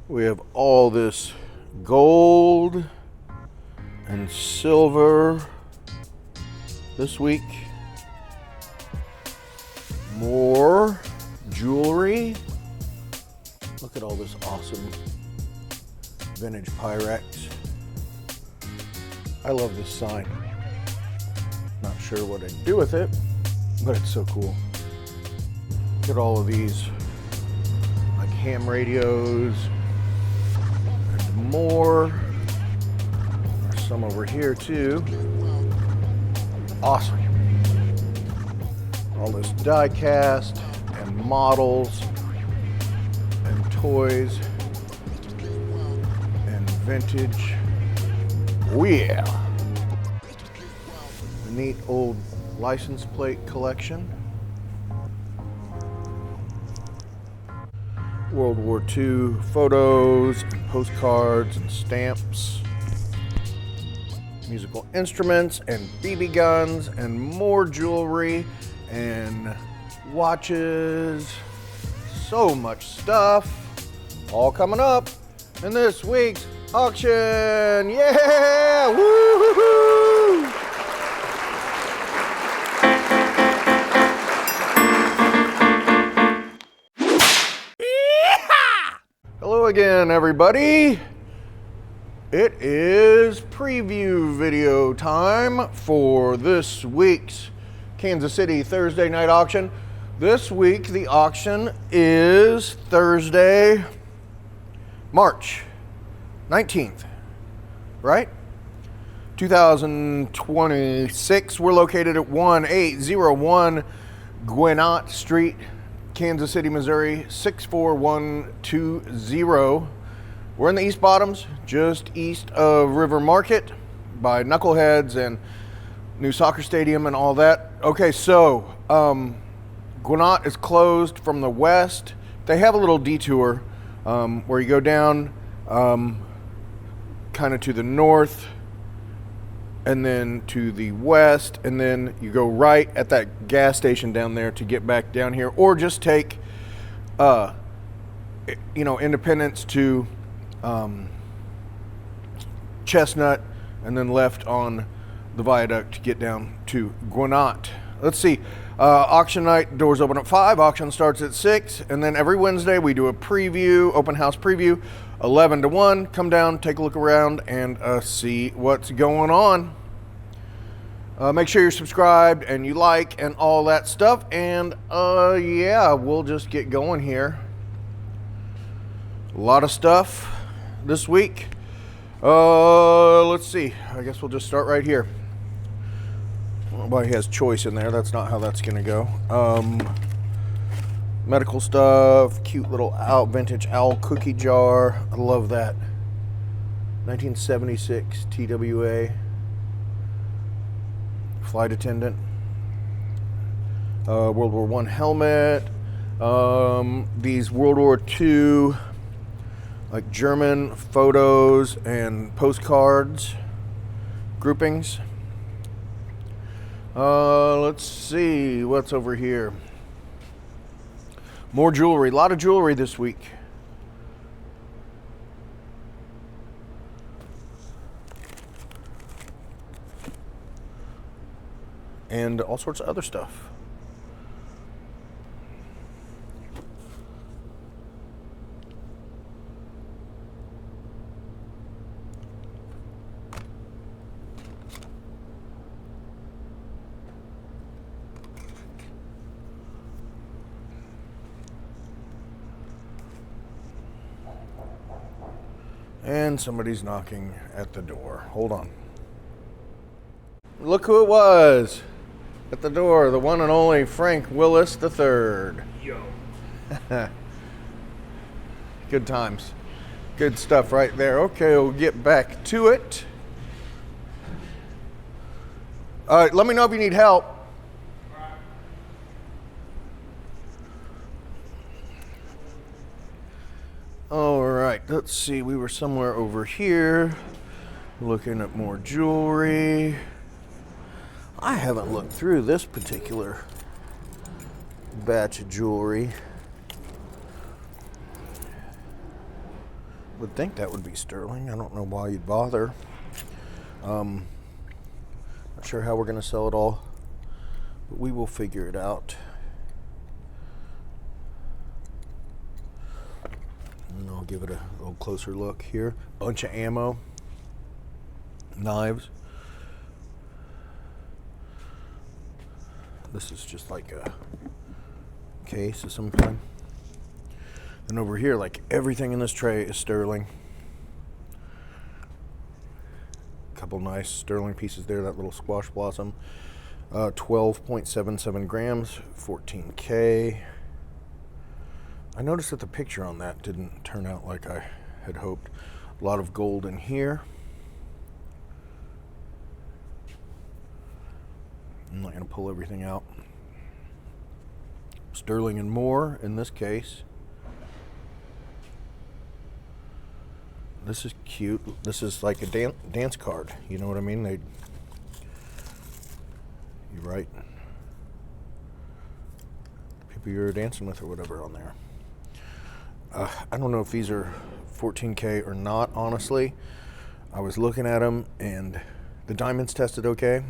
We have all this gold and silver this week. More jewelry. Look at all this awesome vintage Pyrex. I love this sign. Not sure what I'd do with it, but it's so cool. Look at all of these like ham radios and more. There's some over here too. Awesome. All this die cast and models and toys and vintage. Oh yeah. A neat old license plate collection. World War II photos, and postcards and stamps. Musical instruments and BB guns and more jewelry and watches. So much stuff. All coming up in this week's auction. Yeah! Woo-hoo-hoo! Hello again, everybody. It is preview video time for this week's Kansas City Thursday night auction. This week, the auction is Thursday, March 19th, right? 2026. We're located at 1801 Guinotte Street, Kansas City, Missouri, 64120. We're in the East Bottoms, just east of River Market by Knuckleheads and new soccer stadium and all that. Okay, so Guinotte is closed from the west. They have a little detour where you go down kind of to the north and then to the west, and then you go right at that gas station down there to get back down here, or just take Independence to Chestnut and then left on the viaduct to get down to Guinotte. Let's see, auction night, doors open at 5, auction starts at 6, and then every Wednesday we do a preview, open house preview, 11 to 1. Come down, take a look around, and see what's going on. Make sure you're subscribed and you like and all that stuff, and yeah, we'll just get going here. A lot of stuff this week. Let's see, I guess we'll just start right here. Nobody has choice in there. That's not how that's gonna go. Medical stuff, cute little vintage owl cookie jar. I love that. 1976 TWA. Flight attendant. World War I helmet. These World War II like German photos and postcards groupings. Let's see what's over here. More jewelry, a lot of jewelry this week. And all sorts of other stuff. And somebody's knocking at the door. Hold on. Look who it was at the door, the one and only Frank Willis III. Yo. Good times. Good stuff right there. Okay, we'll get back to it. All right, let me know if you need help. All right, let's see. We were somewhere over here looking at more jewelry. I haven't looked through this particular batch of jewelry. would think that would be sterling. I don't know why you'd bother. Not sure how we're going to sell it all, but we will figure it out. And I'll give it a little closer look here. Bunch of ammo, knives. This is just like a case of some kind. And over here, like everything in this tray is sterling. Couple nice sterling pieces there. That little squash blossom, 12.77 grams, 14K. I noticed that the picture on that didn't turn out like I had hoped. A lot of gold in here. I'm not going to pull everything out. Sterling and more in this case. This is cute. This is like a dance card. You know what I mean? You're right. People you're dancing with or whatever on there. I don't know if these are 14K or not, honestly. I was looking at them and the diamonds tested okay.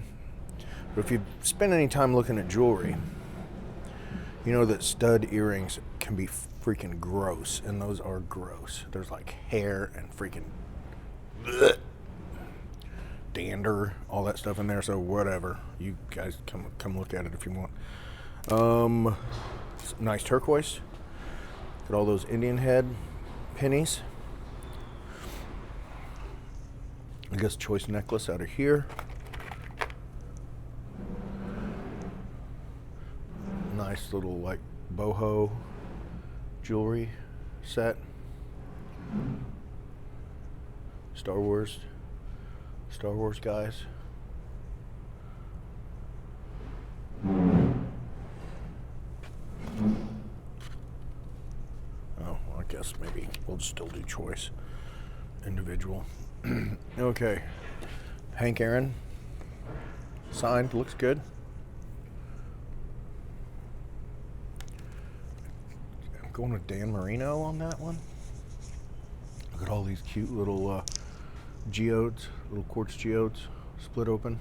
But if you spend any time looking at jewelry, you know that stud earrings can be freaking gross, and those are gross. There's like hair and freaking bleh, dander, all that stuff in there. So whatever, you guys come look at it if you want. Nice turquoise. Got all those Indian head pennies. I guess choice necklace out of here. Nice little like boho jewelry set. Star Wars guys. Oh, I guess maybe we'll just still do choice. Individual. Okay. Hank Aaron. Signed, looks good. Going with Dan Marino on that one. Look at all these cute little geodes, little quartz geodes, split open.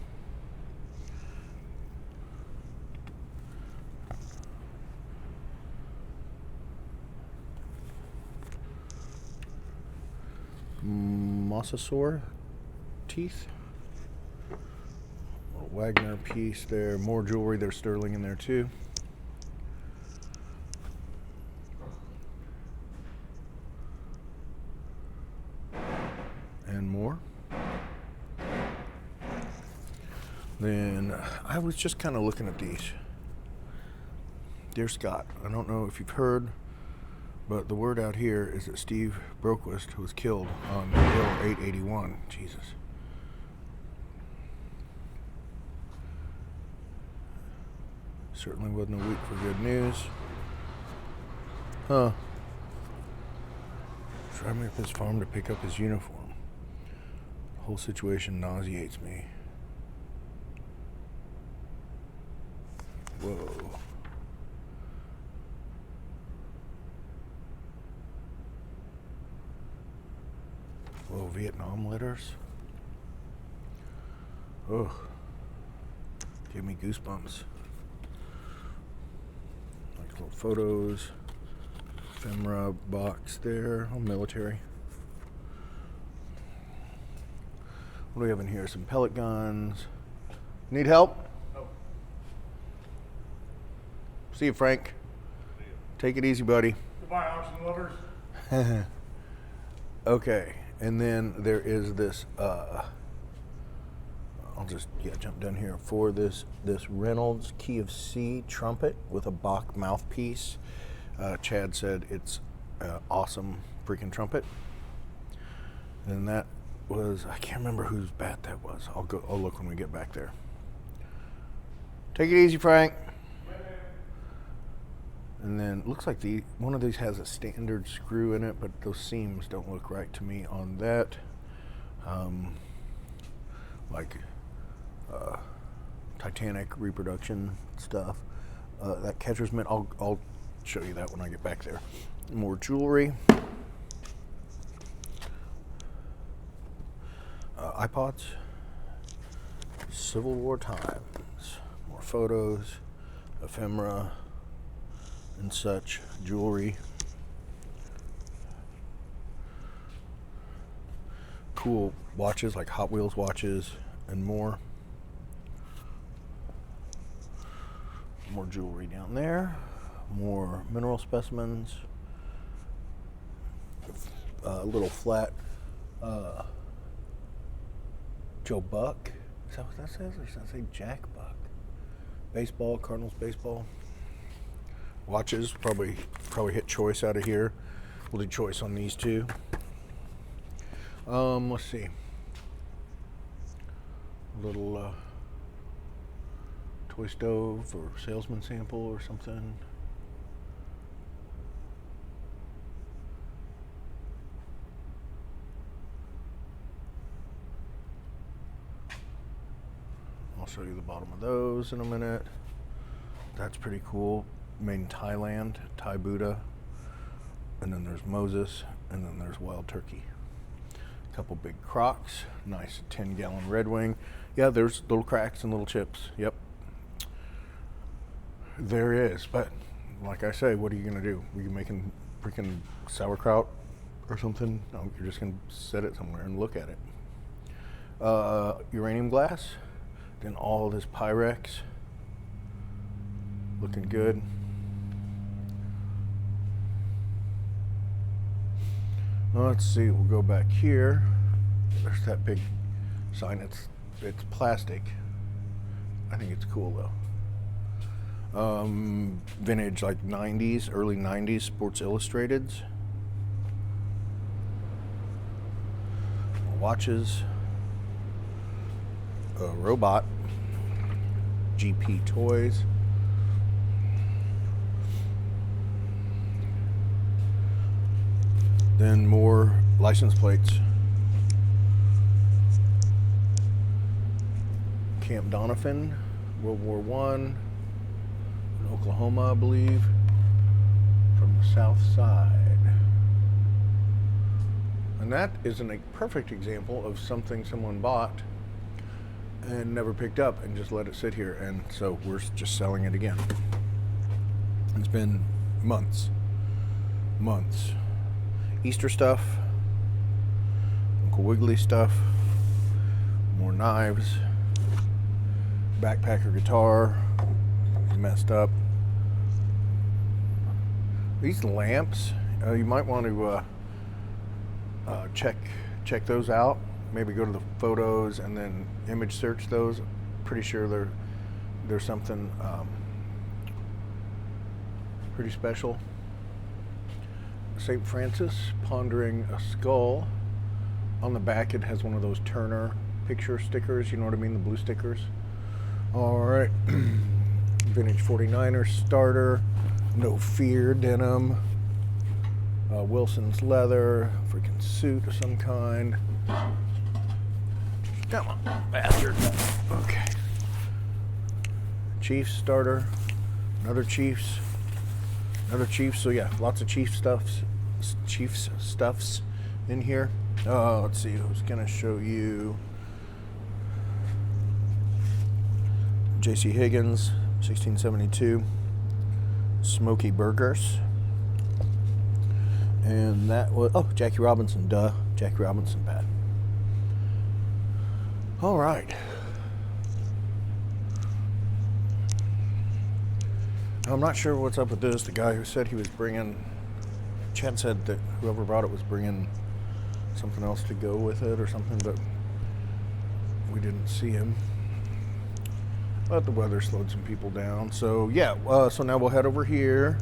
Mosasaur teeth. Little Wagner piece there. More jewelry. There's sterling in there too. And more. Then I was just kind of looking at these. Dear Scott, I don't know if you've heard, but the word out here is that Steve Broquist was killed on Hill 881. Jesus. Certainly wasn't a week for good news. Huh. Driving up his farm to pick up his uniform. The whole situation nauseates me. Whoa. Whoa, Vietnam letters. Oh, gave me goosebumps. Like little photos, ephemera box there, all military. What do we have in here? Some pellet guns. Need help? Oh. See you, Frank. See you. Take it easy, buddy. Goodbye, auction lovers. Okay, and then there is this. I'll just jump down here for this Reynolds Key of C trumpet with a Bach mouthpiece. Chad said it's an awesome freaking trumpet. And that was, I can't remember whose bat that was. I'll look when we get back there. Take it easy, Frank. And then looks like one of these has a standard screw in it, but those seams don't look right to me on that. Titanic reproduction stuff. That catcher's mitt, I'll show you that when I get back there. More jewelry. iPods, Civil War times, more photos, ephemera, and such, jewelry, cool watches like Hot Wheels watches, and more. More jewelry down there, more mineral specimens, a little flat Joe Buck. Is that what that says? Or does that say Jack Buck? Baseball, Cardinals baseball. Watches, probably hit choice out of here. We'll do choice on these two. Let's see. A little toy stove or salesman sample or something. I'll show you the bottom of those in a minute. That's pretty cool. Made in Thailand, Thai Buddha. And then there's Moses, and then there's Wild Turkey. A couple big Crocs, nice 10-gallon Red Wing. Yeah, there's little cracks and little chips. Yep. There is, but like I say, what are you gonna do? Are you making freaking sauerkraut or something? No, you're just gonna set it somewhere and look at it. Uranium glass, then all this Pyrex, looking good. Let's see, we'll go back here. There's that big sign. It's plastic. I think it's cool though. Vintage, like 90s, early 90s Sports Illustrateds. Watches. A robot. GP toys. Then more license plates. Camp Donovan, World War I, in Oklahoma, I believe, from the south side. And that is a perfect example of something someone bought and never picked up and just let it sit here, and so we're just selling it again. It's been months. Easter stuff, Uncle Wiggly stuff, more knives, backpacker guitar, messed up. These lamps, you might want to check those out. Maybe go to the photos and then image search those. Pretty sure there's something pretty special. St. Francis pondering a skull. On the back it has one of those Turner picture stickers, you know what I mean, the blue stickers. Alright, vintage 49er starter, No Fear denim, Wilson's leather, freaking suit of some kind. Come on, bastard. Okay. Chiefs starter, another Chiefs. So yeah, lots of Chiefs stuffs in here. Let's see, I was gonna show you J.C. Higgins, 1672, Smoky Burgers, and that was Jackie Robinson. Jackie Robinson bat. All right. I'm not sure what's up with this. The guy who said he was bringing, Chad said that whoever brought it was bringing something else to go with it or something, but we didn't see him. But the weather slowed some people down. So yeah, so now we'll head over here.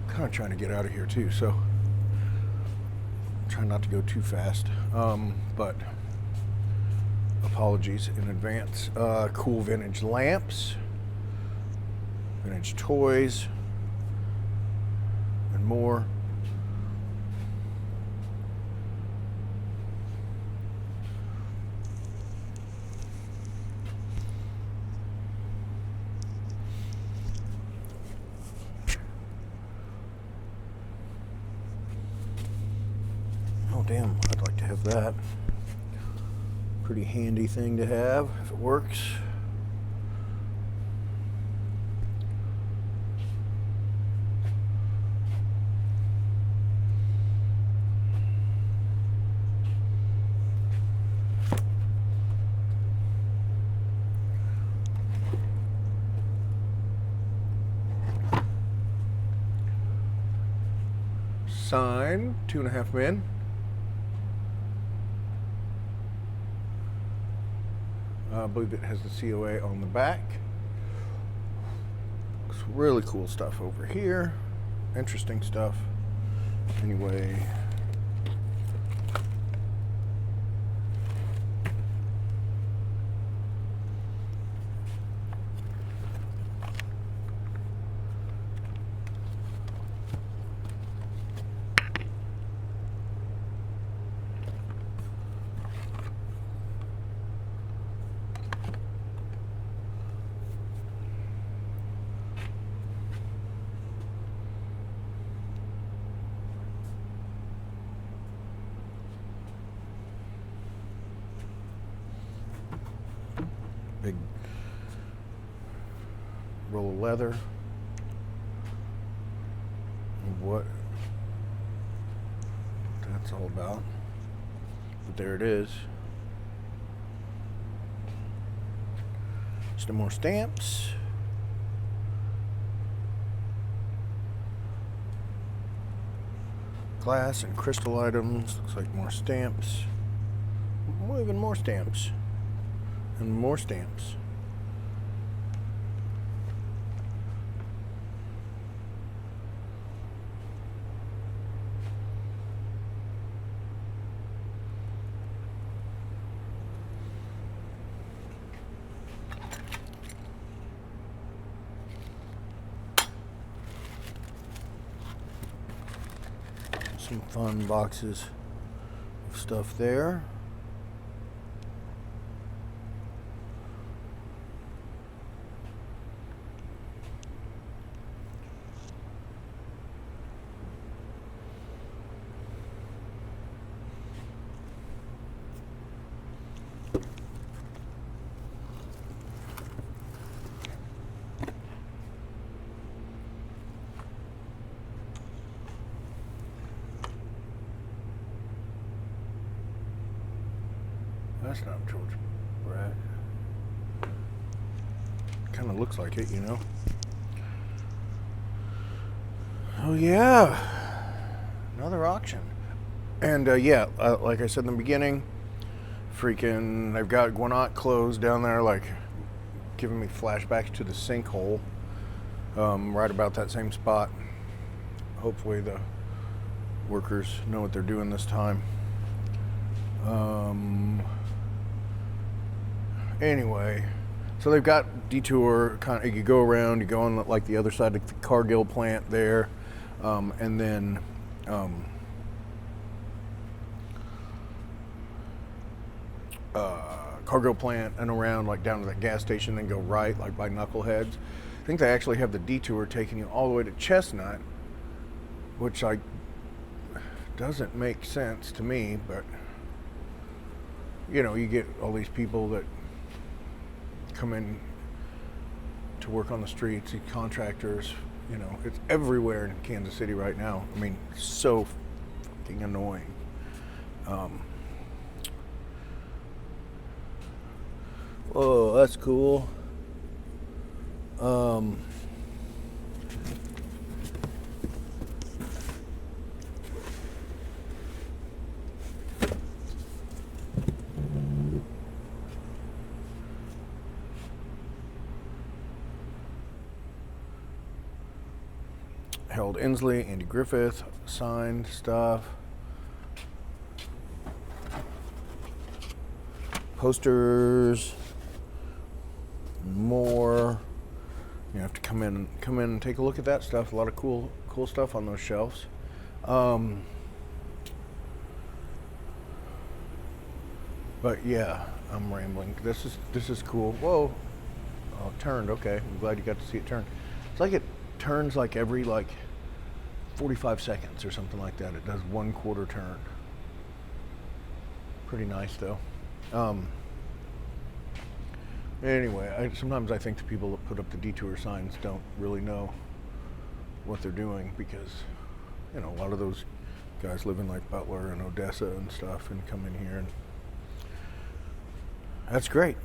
Kind of trying to get out of here too, so trying not to go too fast. But apologies in advance. Cool vintage lamps. Vintage toys and more. Oh damn, I'd like to have that. Pretty handy thing to have if it works. Sign, 2.5 men. I believe it has the COA on the back. Looks really cool stuff over here. Interesting stuff. Anyway. Big roll of leather. What that's all about. But there it is. Some more stamps. Glass and crystal items. Looks like more stamps. Well, even more stamps. And more stamps. Some fun boxes of stuff there. That's not George Brett. Kind of looks like it, you know. Oh yeah, another auction. And yeah, like I said in the beginning, freaking, they've got Guinotte clothes down there, like giving me flashbacks to the sinkhole, right about that same spot. Hopefully the workers know what they're doing this time. Anyway, so they've got detour, kind of, you go around, you go on like the other side of the Cargill plant there, and then Cargill plant and around like down to that gas station, then go right like by Knuckleheads. I think they actually have the detour taking you all the way to Chestnut, which doesn't make sense to me, but you know, you get all these people that come in to work on the streets, these contractors, you know, it's everywhere in Kansas City right now. I mean, so fucking annoying. Oh, that's cool. Harold Inslee, Andy Griffith, signed stuff. Posters. More. You have to come in and take a look at that stuff. A lot of cool stuff on those shelves. But yeah, I'm rambling. This is cool. Whoa. Oh, it turned. Okay, I'm glad you got to see it turn. It's like it turns like every 45 seconds or something like that. It does 1/4 turn. Pretty nice though. Anyway, sometimes I think the people that put up the detour signs don't really know what they're doing, because a lot of those guys live in like Butler and Odessa and stuff and come in here, and that's great.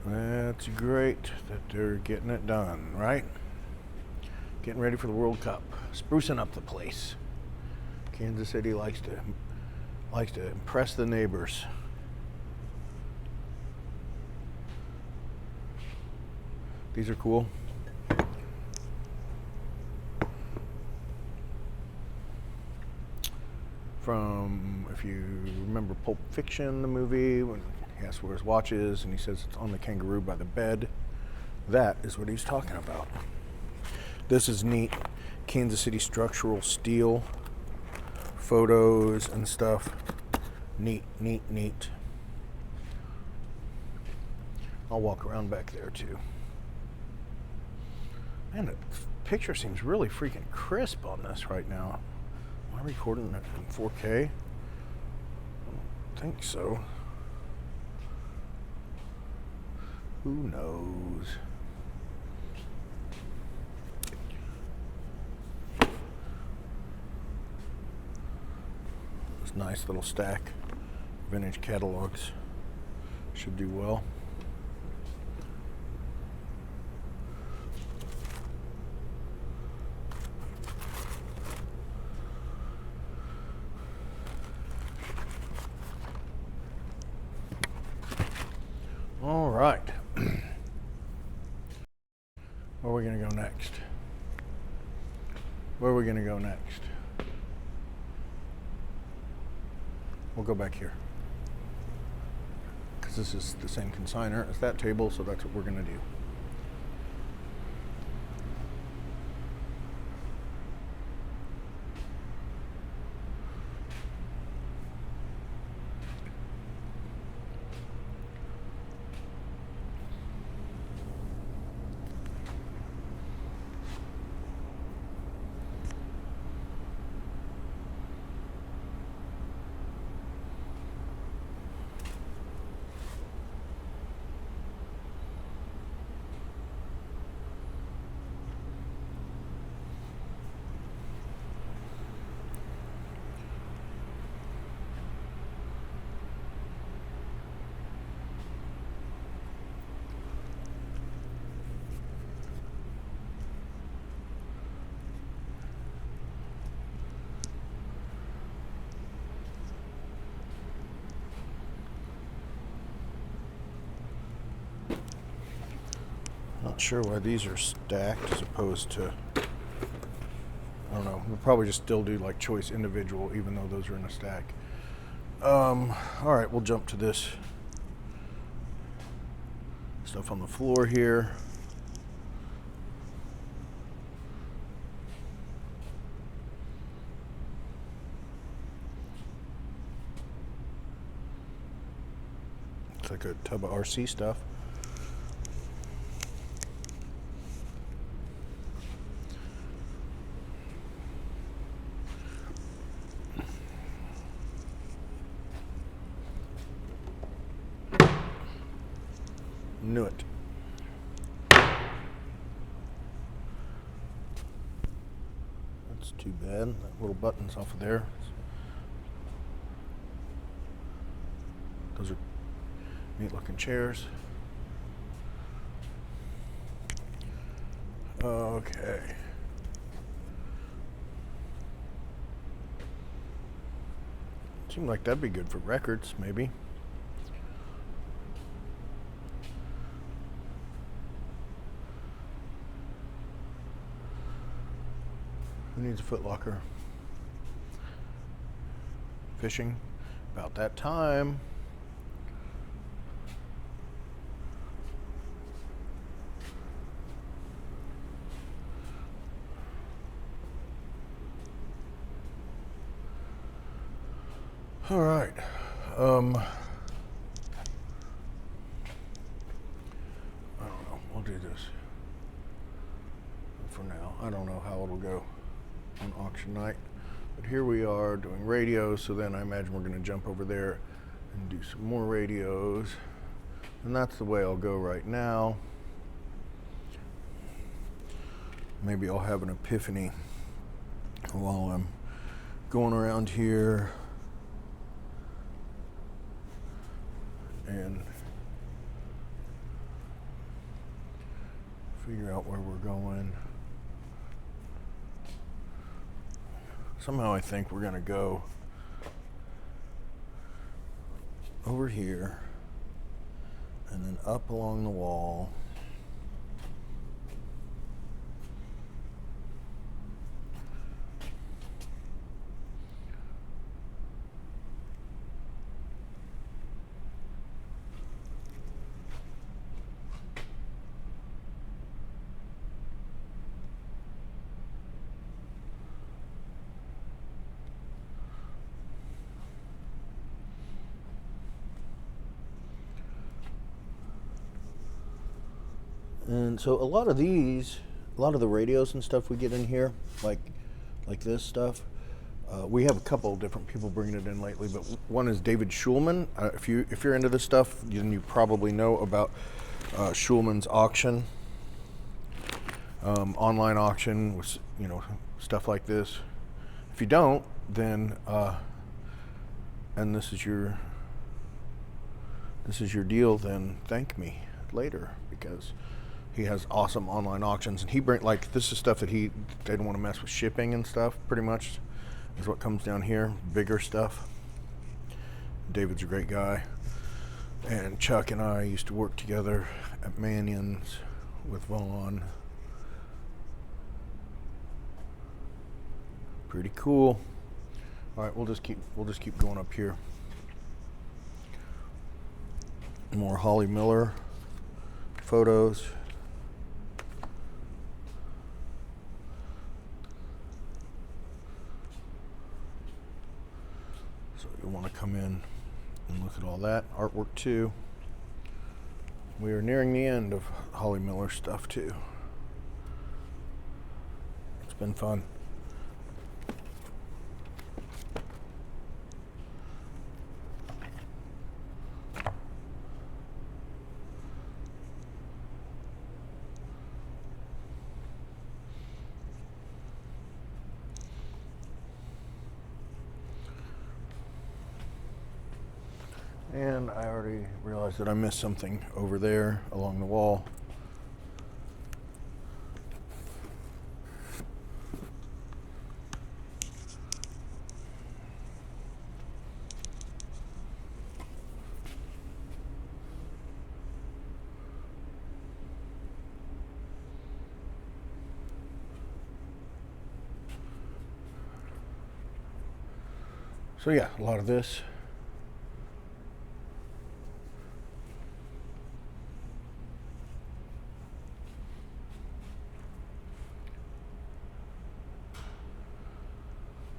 That's great that they're getting it done, right? Getting ready for the World Cup, sprucing up the place. Kansas City likes to impress the neighbors. These are cool. From, if you remember Pulp Fiction, the movie, when he asks where his watch is and he says it's on the kangaroo by the bed, that is what he's talking about. This is neat. Kansas City structural steel photos and stuff. Neat, neat, neat. I'll walk around back there too. Man, the picture seems really freaking crisp on this right now. Am I recording it in 4K? I don't think so. Who knows? This nice little stack of vintage catalogs should do well. All right. Where are we going to go next? Where are we going to go next? We'll go back here, because this is the same consignor as that table, so that's what we're going to do. Not sure why these are stacked as opposed to, I don't know, we'll probably just still do like choice individual even though those are in a stack. All right, we'll jump to this stuff on the floor here. It's like a tub of RC stuff. Knew it. That's too bad. That little button's off of there. Those are neat looking chairs. Okay. Seemed like that'd be good for records, maybe. Who needs a foot locker? Fishing, about that time. All right. I don't know. We'll do this for now. I don't know how it'll go on auction night. But here we are doing radios, so then I imagine we're going to jump over there and do some more radios. And that's the way I'll go right now. Maybe I'll have an epiphany while I'm going around here and figure out where we're going. Somehow I think we're gonna go over here and then up along the wall. And so a lot of the radios and stuff we get in here, like this stuff, we have a couple of different people bringing it in lately, but one is David Schulman. If you're into this stuff, then you probably know about Schulman's auction, online auction with stuff like this. If you don't, then and this is your deal, then thank me later, because he has awesome online auctions, and this is stuff that they don't want to mess with shipping and stuff. Pretty much is what comes down here, bigger stuff. David's a great guy, and Chuck and I used to work together at Mannion's with Vaughn. Pretty cool. All right, we'll just keep going up here. More Holly Miller photos. So you'll want to come in and look at all that artwork too. We are nearing the end of Holly Miller stuff too. It's been fun. And I already realized that I missed something over there along the wall. So yeah, a lot of this.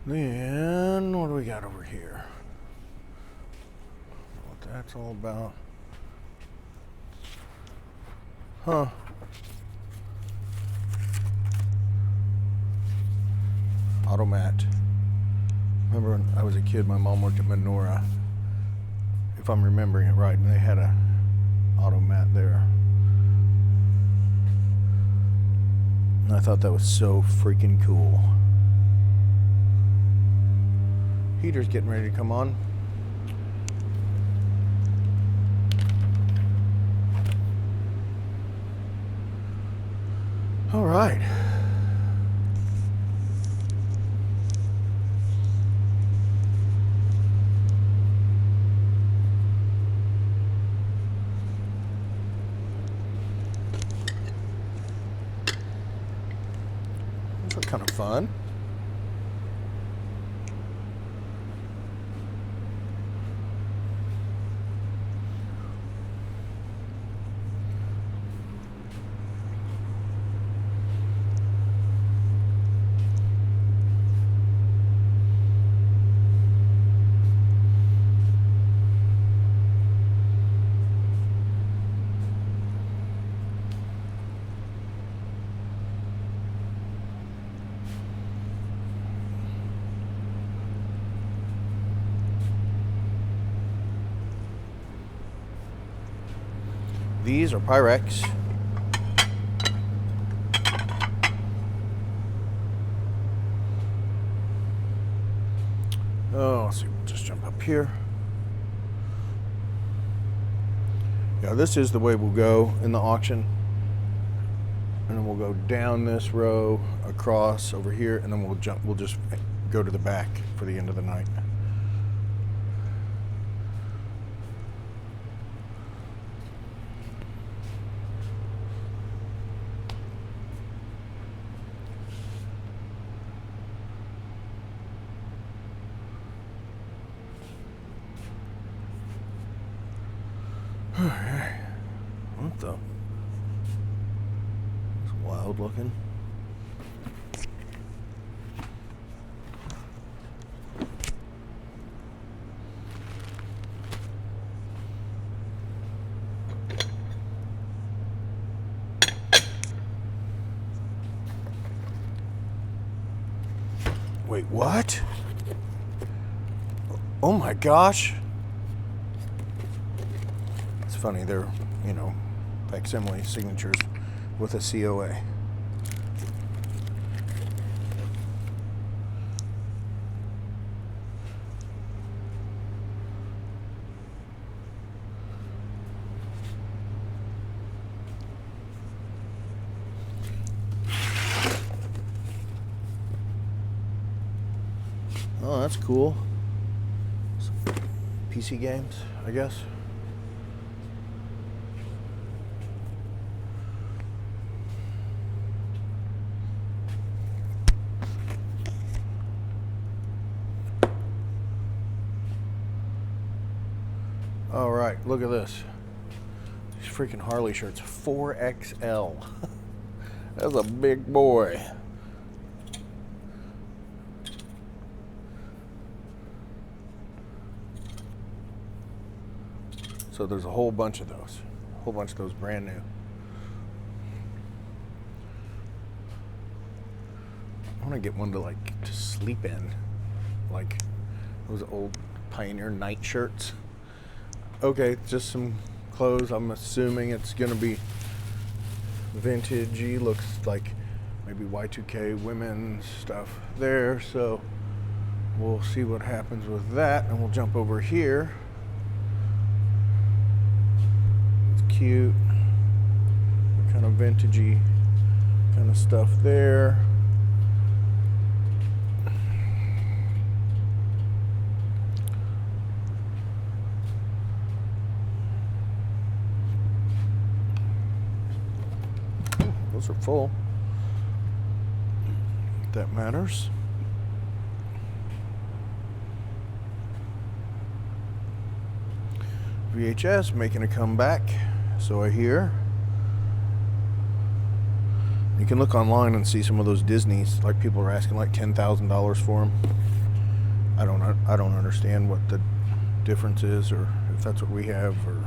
Then, what do we got over here? What that's all about. Huh. Automat. Remember when I was a kid, my mom worked at Menorah, if I'm remembering it right, and they had a automat there. And I thought that was so freaking cool. Heater's getting ready to come on. All right. These are kind of fun. These are Pyrex. Oh, let's see, we'll just jump up here. Yeah, this is the way we'll go in the auction. And then we'll go down this row, across over here, and then we'll just go to the back for the end of the night. What the? It's wild looking. Wait, what? Oh my gosh. It's funny, they're, you know, facsimile signatures with a COA. Oh, that's cool. Some PC games, I guess. All right, look at this. These freaking Harley shirts, 4XL. That's a big boy. So there's a whole bunch of those, brand new. I want to get one to sleep in, like those old Pioneer night shirts. Okay, just some clothes. I'm assuming it's gonna be vintagey. Looks like maybe Y2K women's stuff there. So we'll see what happens with that, and we'll jump over here. It's cute, kind of vintagey kind of stuff there. Those are full. That matters. VHS making a comeback, so I hear. You can look online and see some of those Disneys. Like, people are asking like $10,000 for them. I don't understand what the difference is, or if that's what we have, or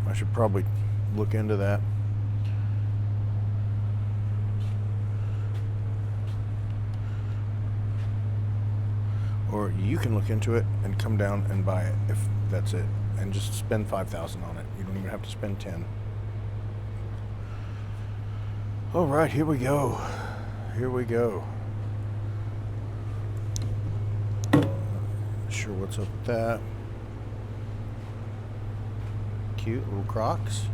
I should probably look into that. Or you can look into it and come down and buy it if that's it, and just spend $5,000 on it. You don't even have to spend 10. All right, here we go. Here we go. Sure, what's up with that? Cute little Crocs.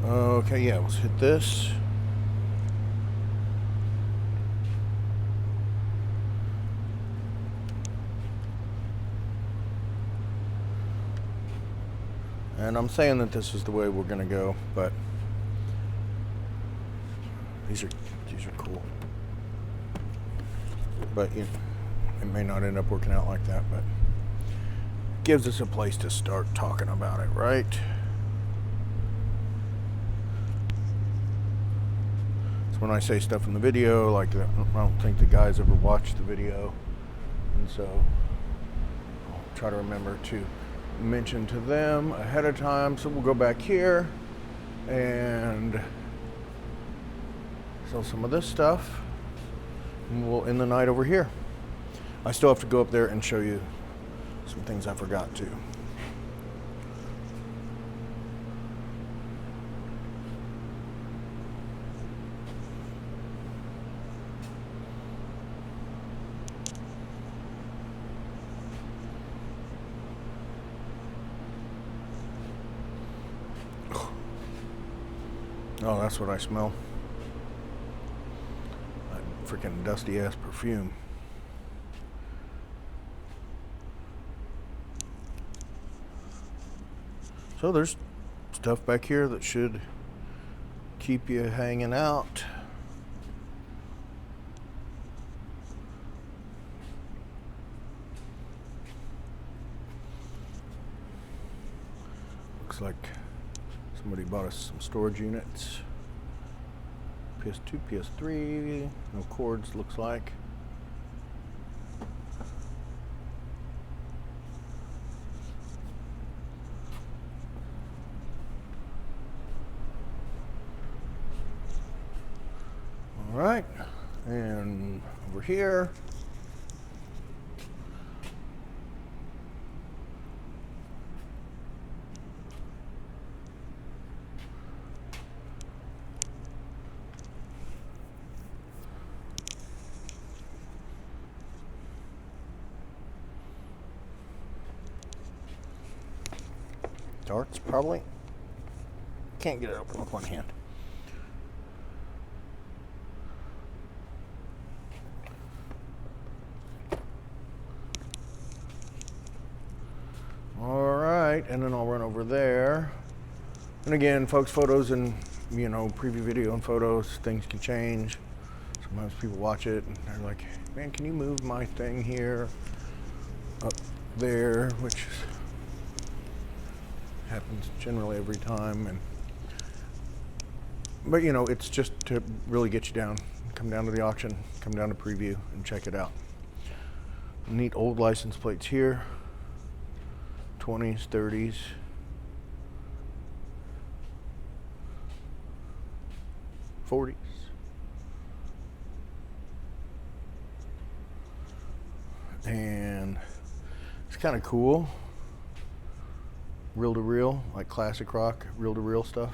Okay, yeah, let's hit this. And I'm saying that this is the way we're gonna go, but these are cool. But it may not end up working out like that, but gives us a place to start talking about it, right? So when I say stuff in the video, like I don't think the guys ever watched the video, and so I'll try to remember to mention to them ahead of time. So we'll go back here and sell some of this stuff, and we'll end the night over here. I still have to go up there and show you some things I forgot to. Oh, that's what I smell. That freaking dusty ass perfume. So there's stuff back here that should keep you hanging out. Looks like somebody bought us some storage units. PS2, PS3, no cords looks like. All right, and over here, darts probably. Can't get it open with one hand. All right, and then I'll run over there. And again, folks, photos and, you know, preview video and photos, things can change. Sometimes people watch it and they're like, man, can you move my thing here up there, which happens generally every time. But you know, it's just to really get you down. Come down to the auction, come down to preview and check it out. Neat old license plates here. 20s, 30s. '40s. And it's kind of cool. Reel to reel, like classic rock, reel to reel stuff.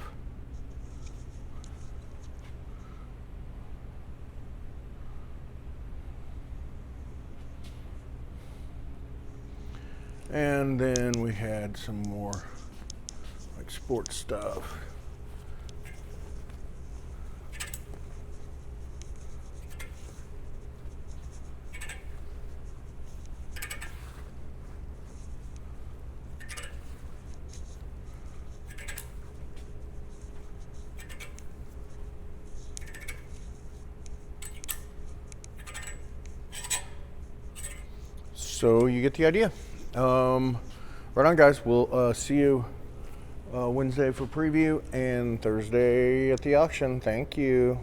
And then we had some more like sports stuff. So you get the idea. Right on, guys. We'll see you Wednesday for preview and Thursday at the auction. Thank you.